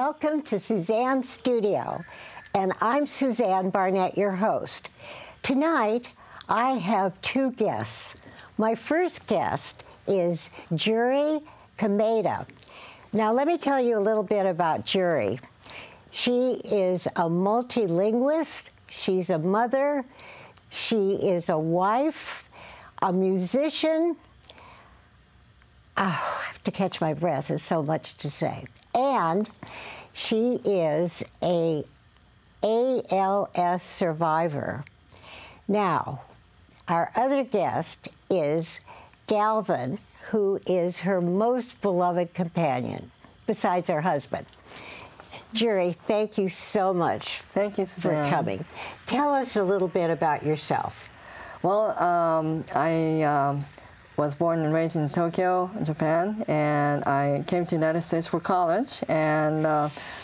Welcome to Suzanne's studio, and I'm Suzanne Barnett, your host. Tonight, I have two guests. My first guest is Juri Kameda. Now, let me tell you a little bit about Juri. She is a multilingualist, she's a mother, she is a wife, a musician. Oh, I have to catch my breath, there's so much to say. And she is a ALS survivor. Now, our other guest is Galvin, who is her most beloved companion, besides her husband. Juri, thank you so much Thank you, for coming. Tell us a little bit about yourself. Well, I was born and raised in Tokyo, Japan, and I came to the United States for college and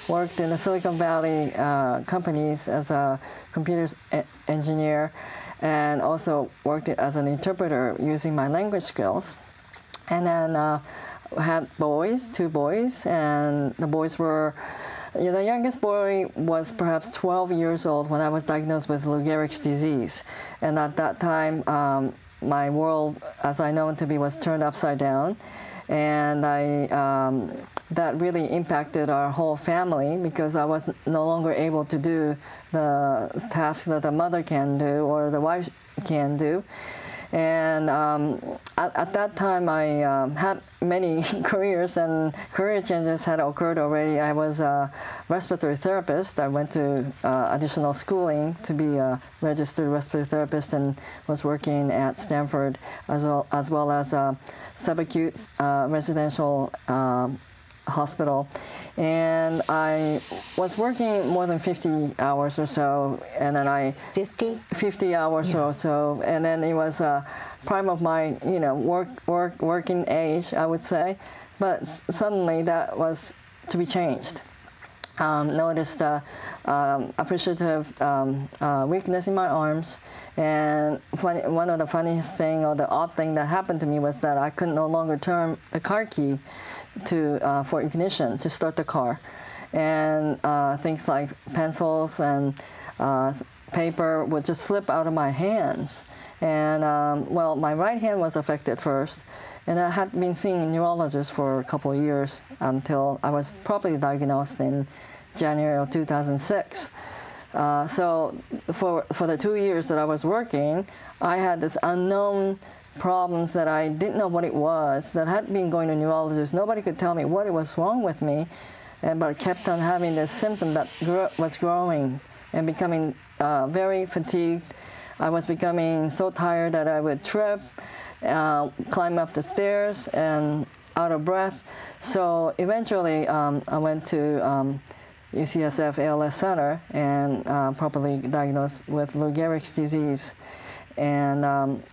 worked in the Silicon Valley companies as a computer engineer, and also worked as an interpreter using my language skills. And then I had boys, two boys, and the boys were, the youngest boy was perhaps 12 years old when I was diagnosed with Lou Gehrig's disease. And at that time, my world, as I know it to be, was turned upside down. And that really impacted our whole family because I was no longer able to do the tasks that the mother can do or the wife can do. And at that time, I had many careers, and career changes had occurred already. I was a respiratory therapist. I went to additional schooling to be a registered respiratory therapist and was working at Stanford as well as a subacute residential hospital. And I was working more than 50 hours or so, and then 50 hours or so, and then it was a prime of my working age, I would say, but suddenly that was to be changed. Noticed appreciative weakness in my arms, and one of the funniest thing or the odd thing that happened to me was that I could no longer turn the car key for ignition to start the car, and things like pencils and paper would just slip out of my hands. And well, my right hand was affected first, and I had been seeing a neurologist for a couple of years until I was properly diagnosed in January of 2006. So for the 2 years that I was working, I had this unknown problems that I didn't know what it was, that had been going to neurologists. Nobody could tell me what was wrong with me, but I kept on having this symptom that was growing and becoming very fatigued. I was becoming so tired that I would trip, climb up the stairs, and out of breath. So eventually I went to UCSF ALS Center and properly diagnosed with Lou Gehrig's disease. And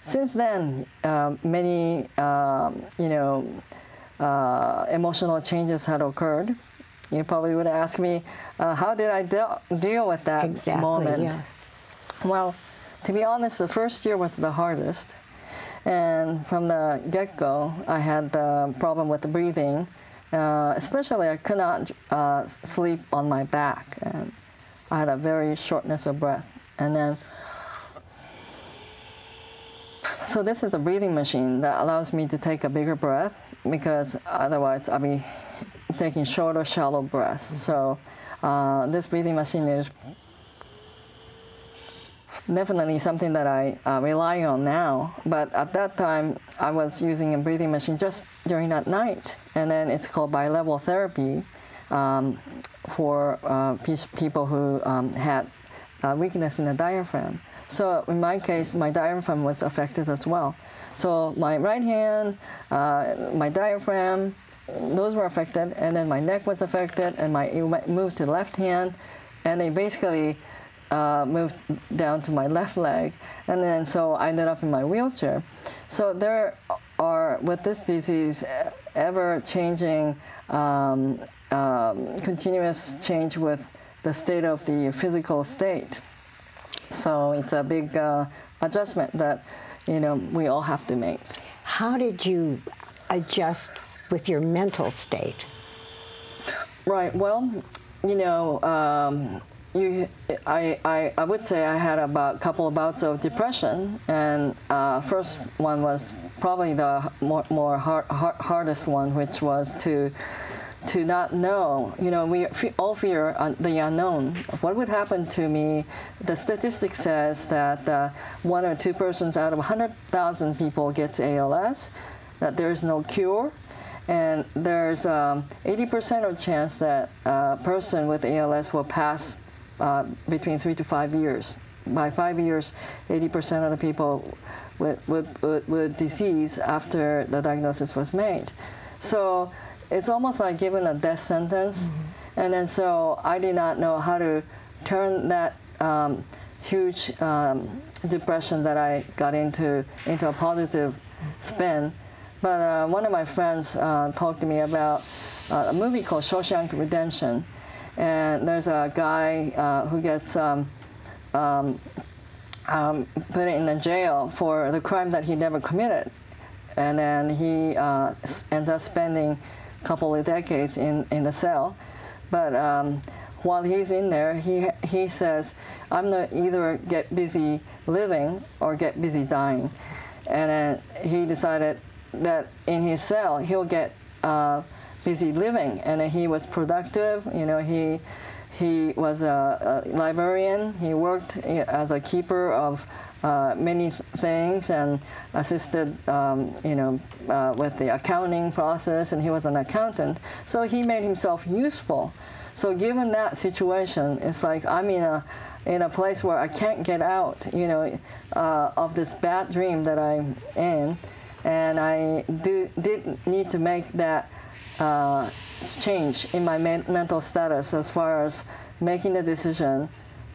since then, many emotional changes had occurred. You probably would ask me, how did I deal with that moment? Yeah. Well, to be honest, the first year was the hardest. And from the get-go, I had the problem with the breathing. Especially, I could not sleep on my back. And I had a very shortness of breath. And then so this is a breathing machine that allows me to take a bigger breath, because otherwise I'll be taking shorter, shallow breaths. So this breathing machine is definitely something that I rely on now. But at that time, I was using a breathing machine just during that night. And then it's called bilevel therapy for people who had weakness in the diaphragm. So in my case, my diaphragm was affected as well. So my right hand, my diaphragm, those were affected, and then my neck was affected, and it moved to the left hand, and they basically moved down to my left leg, and then so I ended up in my wheelchair. So there are, with this disease, ever-changing, continuous change with the state of the physical state. So it's a big adjustment that we all have to make. How did you adjust with your mental state? Right. Well, you know, I would say I had about a couple of bouts of depression, and first one was probably the hardest one, which was to not know. You know, we all fear the unknown. What would happen to me? The statistic says that 1 or 2 persons out of 100,000 people gets ALS, that there is no cure. And there's 80% of chance that a person with ALS will pass between 3 to 5 years. By 5 years, 80% of the people with disease after the diagnosis was made. So it's almost like given a death sentence. Mm-hmm. And then so I did not know how to turn that huge depression that I got into a positive spin. But one of my friends talked to me about a movie called Shawshank Redemption. And there's a guy who gets put in a jail for the crime that he never committed. And then he ends up spending a couple of decades in the cell. But while he's in there, he says, I'm going to either get busy living or get busy dying. And then he decided that in his cell he'll get busy living, and he was productive. You know, he was a librarian. He worked as a keeper of many things and assisted, you know, with the accounting process, and he was an accountant. So he made himself useful. So given that situation, it's like I'm in a place where I can't get out, you know, of this bad dream that I'm in. And I did need to make that change in my mental status as far as making the decision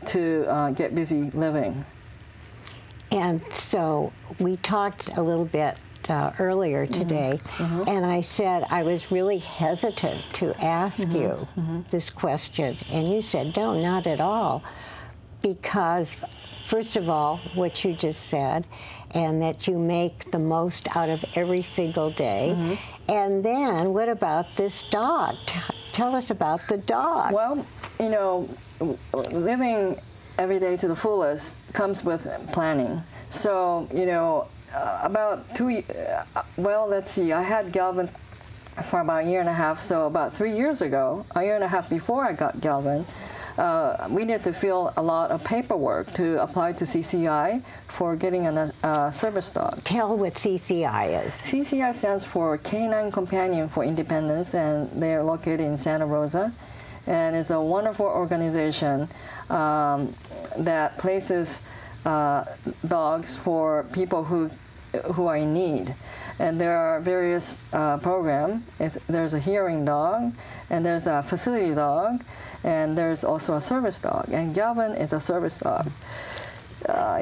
to get busy living. And so we talked a little bit earlier today, mm-hmm. and I said I was really hesitant to ask mm-hmm. you mm-hmm. this question, and you said, no, not at all, because first of all, what you just said, and that you make the most out of every single day. Mm-hmm. And then, what about this dog? Tell us about the dog. Well, you know, living every day to the fullest comes with planning. So, you know, about 2, well, let's see, I had Galvin for about 1.5 years, so about 3 years ago, 1.5 years before I got Galvin, we need to fill a lot of paperwork to apply to CCI for getting a service dog. Tell what CCI is. CCI stands for Canine Companion for Independence, and they are located in Santa Rosa. And it's a wonderful organization that places dogs for people who are in need. And there are various programs. There's a hearing dog, and there's a facility dog, and there's also a service dog. And Galvin is a service dog.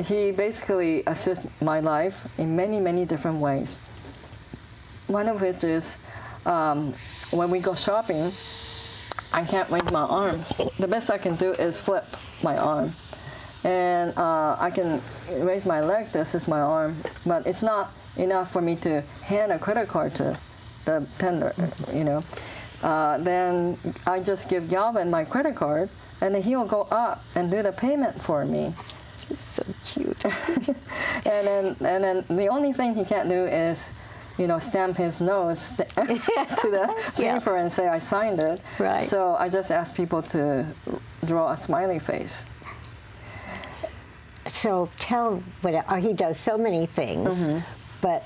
He basically assists my life in many, many different ways. One of which is when we go shopping, I can't raise my arms. The best I can do is flip my arm. And I can raise my leg to assist my arm, but it's not enough for me to hand a credit card to the tender, you know. Then I just give Galvin my credit card, and then he'll go up and do the payment for me. It's so cute. and then the only thing he can't do is, you know, stamp his nose to the paper and say I signed it. Right. So I just ask people to draw a smiley face. So tell what he does so many things, mm-hmm. but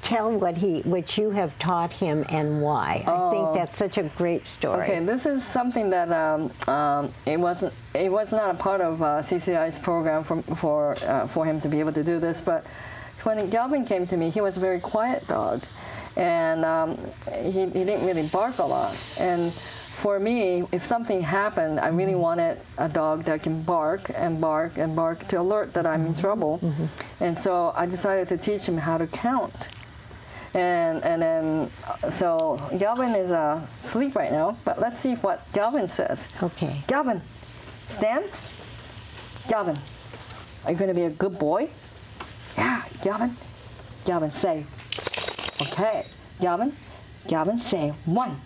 tell what you have taught him and why. I think that's such a great story. Okay, this is something that it was not a part of CCI's program for him to be able to do this. But when Galvin came to me, he was a very quiet dog, and he didn't really bark a lot. And for me, if something happened, I really wanted a dog that can bark and bark and bark to alert that I'm in trouble. Mm-hmm. And so I decided to teach him how to count. And then, so Galvin is asleep right now, but let's see what Galvin says. Okay. Galvin, stand. Galvin, are you going to be a good boy? Yeah, Galvin. Galvin, say. Okay. Galvin, say 1.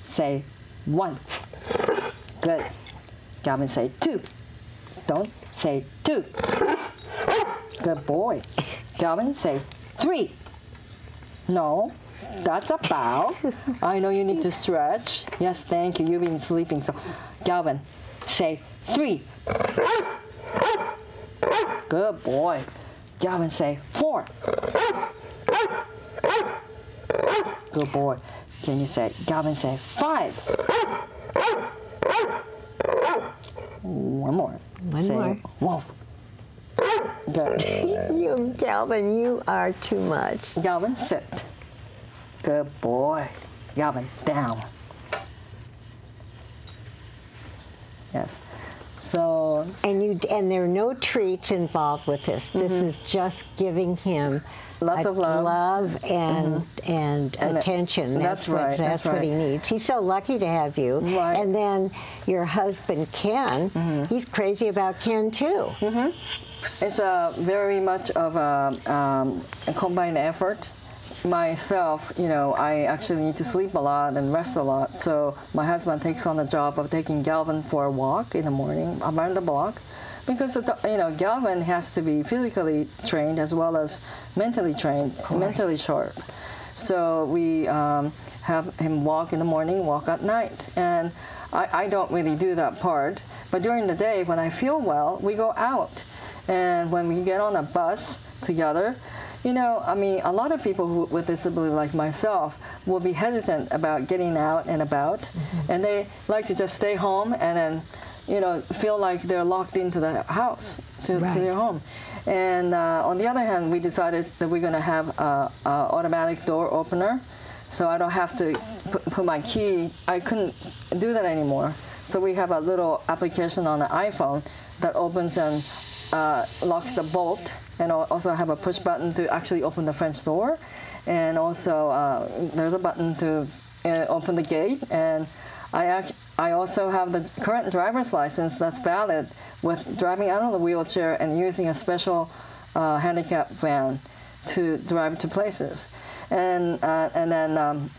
Say 1. Good. Galvin, say 2. Don't say 2. Good boy. Galvin, say 3. No, that's a bow. I know you need to stretch. Yes, thank you. You've been sleeping. So, Galvin, say 3. Good boy. Galvin, say 4. Good boy. Can you say, Galvin, say 5. One more. One say, more. Whoa. Good. You, Galvin, you are too much. Galvin, sit. Good boy. Galvin, down. Yes. So. And there are no treats involved with this. This is just giving him lots of love and attention. That's right. That's what he needs. He's so lucky to have you. Right. And then your husband Ken, he's crazy about Ken too. It's a very much of a combined effort. Myself, I actually need to sleep a lot and rest a lot. So my husband takes on the job of taking Galvin for a walk in the morning around the block, because Galvin has to be physically trained as well as mentally trained, mentally sharp. So we have him walk in the morning, walk at night, and I don't really do that part. But during the day, when I feel well, we go out, and when we get on a bus together. A lot of people with disability like myself will be hesitant about getting out and about, and they like to just stay home and then, feel like they're locked into the house, to their home. And on the other hand, we decided that we're going to have an automatic door opener, so I don't have to put my key. I couldn't do that anymore. So we have a little application on the iPhone that opens and locks the bolt, and also have a push button to actually open the French door, and also there's a button to open the gate. And I also have the current driver's license that's valid with driving out of the wheelchair and using a special handicap van to drive to places, and then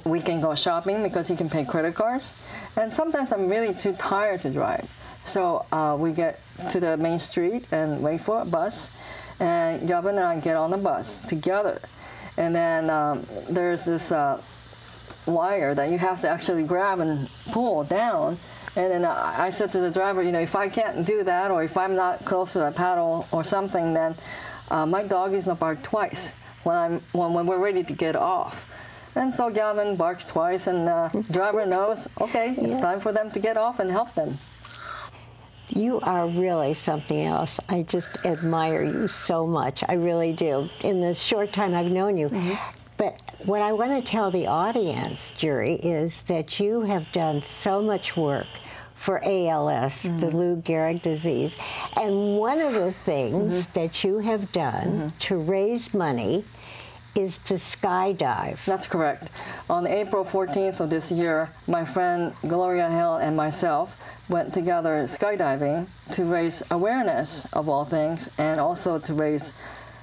we can go shopping because you can pay credit cards. And sometimes I'm really too tired to drive. So we get to the main street and wait for a bus, and Galvin and I get on the bus together. And then there's this wire that you have to actually grab and pull down. And then I said to the driver, if I can't do that, or if I'm not close to a paddle or something, then my dog is going to bark twice when we're ready to get off. And so Galvin barks twice, and the driver knows, okay, it's time for them to get off and help them. You are really something else. I just admire you so much. I really do. In the short time I've known you. But what I want to tell the audience, Juri, is that you have done so much work for ALS, the Lou Gehrig disease. And one of the things that you have done to raise money is to skydive. That's correct. On April 14th of this year, my friend Gloria Hill and myself went together skydiving to raise awareness of all things, and also to raise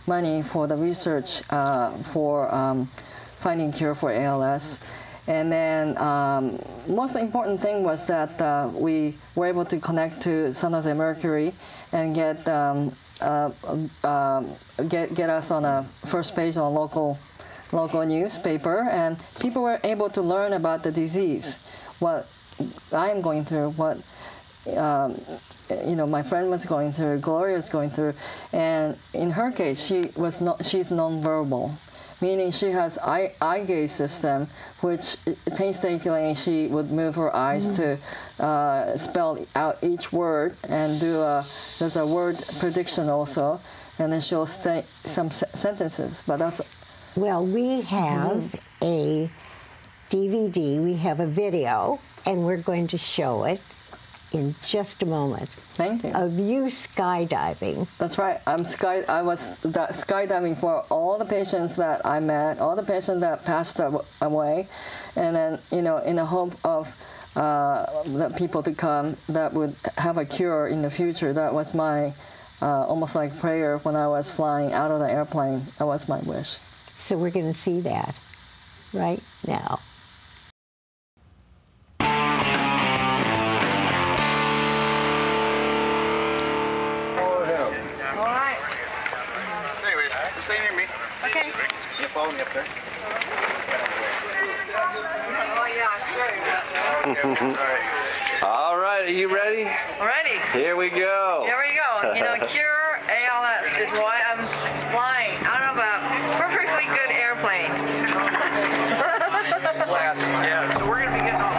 money for the research for finding cure for ALS. And then most important thing was that we were able to connect to Son of the Mercury and get us on a first page on a local newspaper, and people were able to learn about the disease, what I am going through, what my friend was going through, Gloria was going through. And in her case, she's nonverbal, meaning she has eye gaze system, which painstakingly she would move her eyes to spell out each word, and there's a word prediction also, and then she'll state some sentences. But that's well, we have a DVD, we have a video, and we're going to show it in just a moment. Thank you. Of you skydiving. That's right. I was skydiving for all the patients that I met, all the patients that passed away, and then in the hope of the people to come that would have a cure in the future. That was my almost like prayer when I was flying out of the airplane. That was my wish. So we're going to see that right now. stay near me. Okay. You follow me up there. Oh, yeah, sure. All right, are you ready? Ready? Here we go. Here we go. You know, cure ALS is why I'm flying out of a perfectly good airplane. Yeah, so we're going to be getting off.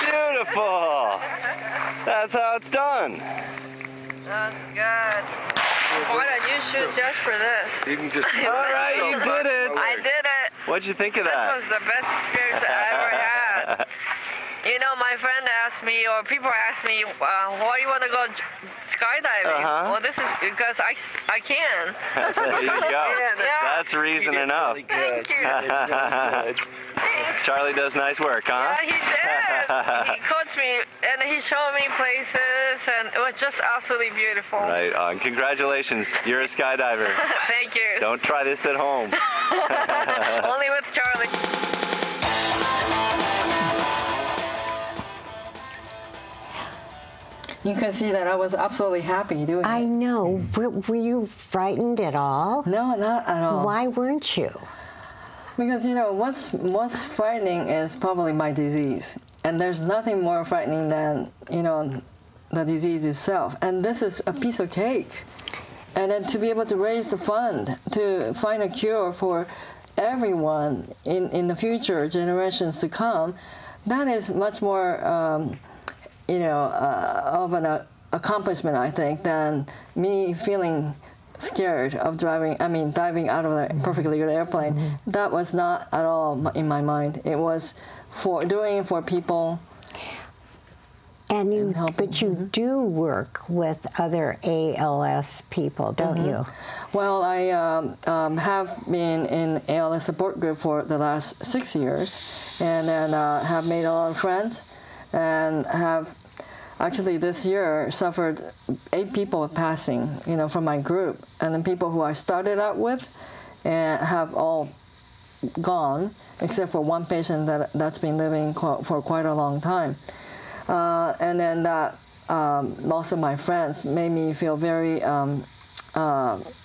Beautiful. That's how it's done. That's good. I bought a new shoes just for this. You can just. All right, you did it. I did it. What'd you think of that? This was the best experience I ever had. You know, my friend asked me, or people ask me, why you want to go skydiving? Well, this is because I can. There you go. Yeah. That's reason enough. Thank you. Thanks. Charlie does nice work, huh? Yeah, he did. He coached me, and he showed me places, and it was just absolutely beautiful. Right on. Congratulations. You're a skydiver. Thank you. Don't try this at home. Only with Charlie. You can see that I was absolutely happy doing it. I know. Were you frightened at all? No, not at all. Why weren't you? Because, you know, what's most frightening is probably my disease. And there's nothing more frightening than, you know, the disease itself. And this is a piece of cake. And then to be able to raise the fund to find a cure for everyone in the future generations to come, that is much more, you know, of an accomplishment, I think, than me feeling scared of diving out of a perfectly good airplane. That was not at all in my mind. It was doing it for people. And but you do work with other ALS people, don't you? Well, I have been in ALS support group for the last 6 years, and then have made a lot of friends, and have actually this year suffered 8 people passing, from my group, and then people who I started out with, and have all gone, except for one patient that's been living for quite a long time. And then that loss of my friends made me feel very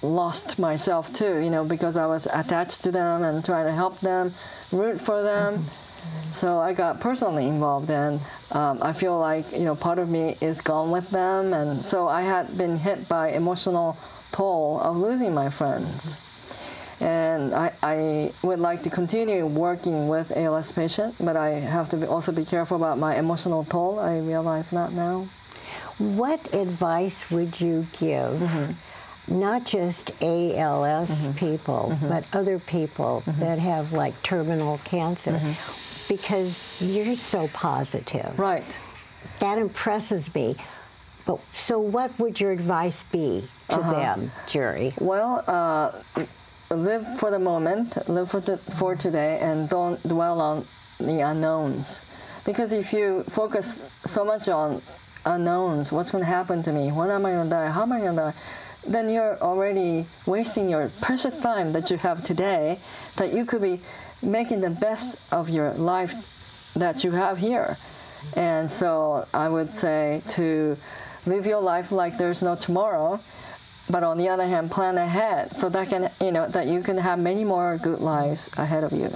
lost myself too, because I was attached to them and trying to help them, root for them. So I got personally involved, and I feel like part of me is gone with them, and so I had been hit by emotional toll of losing my friends. And I would like to continue working with ALS patients, but I have to also be careful about my emotional toll. I realize that now. What advice would you give, not just ALS people, but other people that have like terminal cancer? Because you're so positive. Right. That impresses me. But so what would your advice be to them, Juri? Well, live for the moment, live for today, and don't dwell on the unknowns. Because if you focus so much on unknowns, what's going to happen to me? When am I going to die? How am I going to die? Then you're already wasting your precious time that you have today, that you could be making the best of your life that you have here. And so I would say to live your life like there's no tomorrow, but on the other hand, plan ahead so that that you can have many more good lives ahead of you.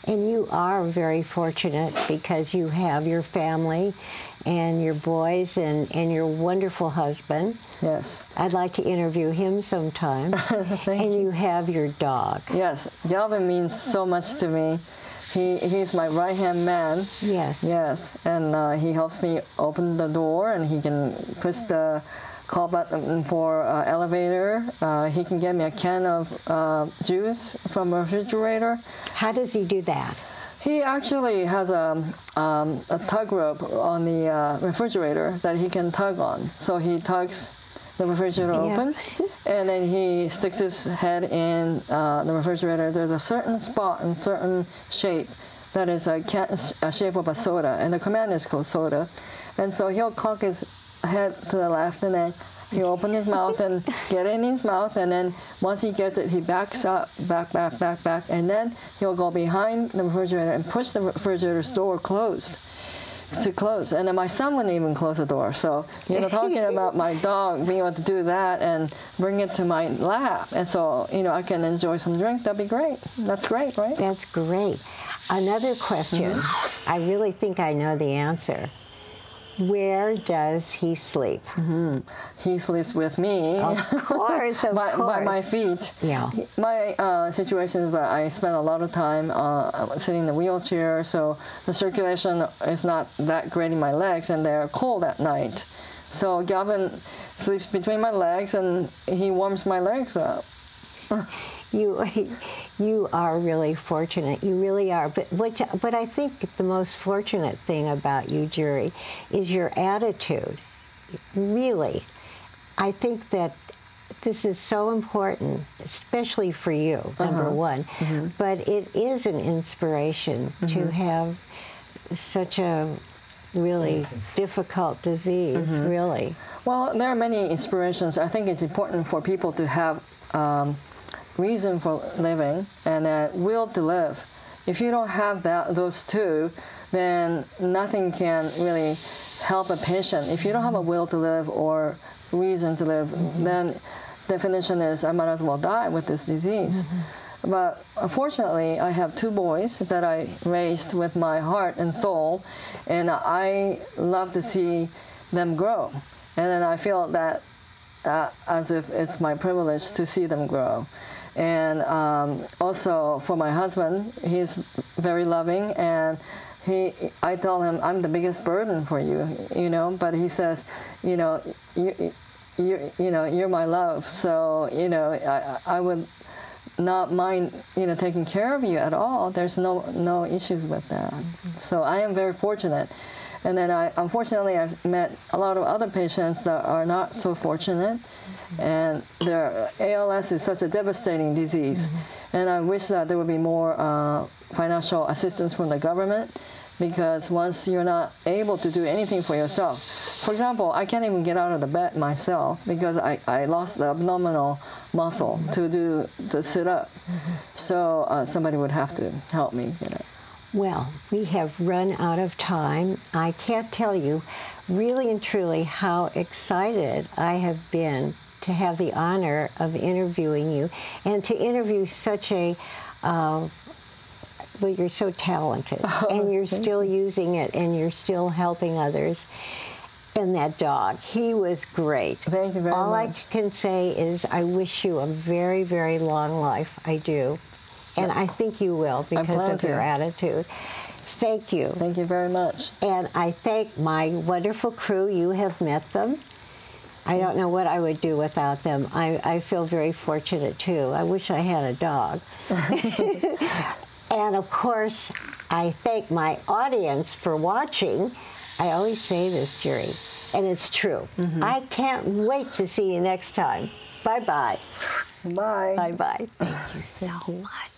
And you are very fortunate because you have your family and your boys and your wonderful husband. Yes. I'd like to interview him sometime. And you have your dog. Yes. Galvin means so much to me. He's my right-hand man. Yes. Yes. And he helps me open the door, and he can push the call button for elevator. He can get me a can of juice from a refrigerator. How does he do that? He actually has a tug rope on the refrigerator that he can tug on. So he tugs the refrigerator open, and then he sticks his head in the refrigerator. There's a certain spot and certain shape that is a shape of a soda, and the command is called soda. And so he'll cock his head to the left, and then he'll open his mouth and get it in his mouth, and then once he gets it, he backs up, back, and then he'll go behind the refrigerator and push the refrigerator's door closed. And then my son wouldn't even close the door. So, talking about my dog being able to do that and bring it to my lap, and so, I can enjoy some drink, that'd be great. That's great, right? That's great. Another question. I really think I know the answer. Where does he sleep? He sleeps with me. Of course, by my feet. Yeah. My situation is that I spend a lot of time sitting in the wheelchair, so the circulation is not that great in my legs, and they're cold at night. So Galvin sleeps between my legs, and he warms my legs up. You are really fortunate. You really are. But I think the most fortunate thing about you, Juri, is your attitude. Really. I think that this is so important, especially for you, number one. But it is an inspiration to have such a really difficult disease, really. Well, there are many inspirations. I think it's important for people to have reason for living and will to live. If you don't have those two, then nothing can really help a patient. If you don't have a will to live or reason to live, then definition is I might as well die with this disease. But unfortunately, I have 2 boys that I raised with my heart and soul, and I love to see them grow. And then I feel that as if it's my privilege to see them grow. And also for my husband, he's very loving, and I told him, I'm the biggest burden for you, you know. But he says, you know, you're my love. So, you know, I would not mind, you know, taking care of you at all. There's no issues with that. So I am very fortunate. And then unfortunately, I've met a lot of other patients that are not so fortunate. And their ALS is such a devastating disease. And I wish that there would be more financial assistance from the government, because once you're not able to do anything for yourself, for example, I can't even get out of the bed myself because I lost the abdominal muscle to sit up. So somebody would have to help me. You know. Well, we have run out of time. I can't tell you really and truly how excited I have been to have the honor of interviewing you and to interview such a, well, you're so talented, and you're still using it, and you're still helping others. And that dog, he was great. Thank you very much. All I can say is I wish you a very, very long life. I do. And I think you will because of your attitude. Thank you. Thank you very much. And I thank my wonderful crew. You have met them. I don't know what I would do without them. I feel very fortunate, too. I wish I had a dog. And, of course, I thank my audience for watching. I always say this, Juri, and it's true. I can't wait to see you next time. Bye-bye. Bye. Bye-bye. Thank you so much.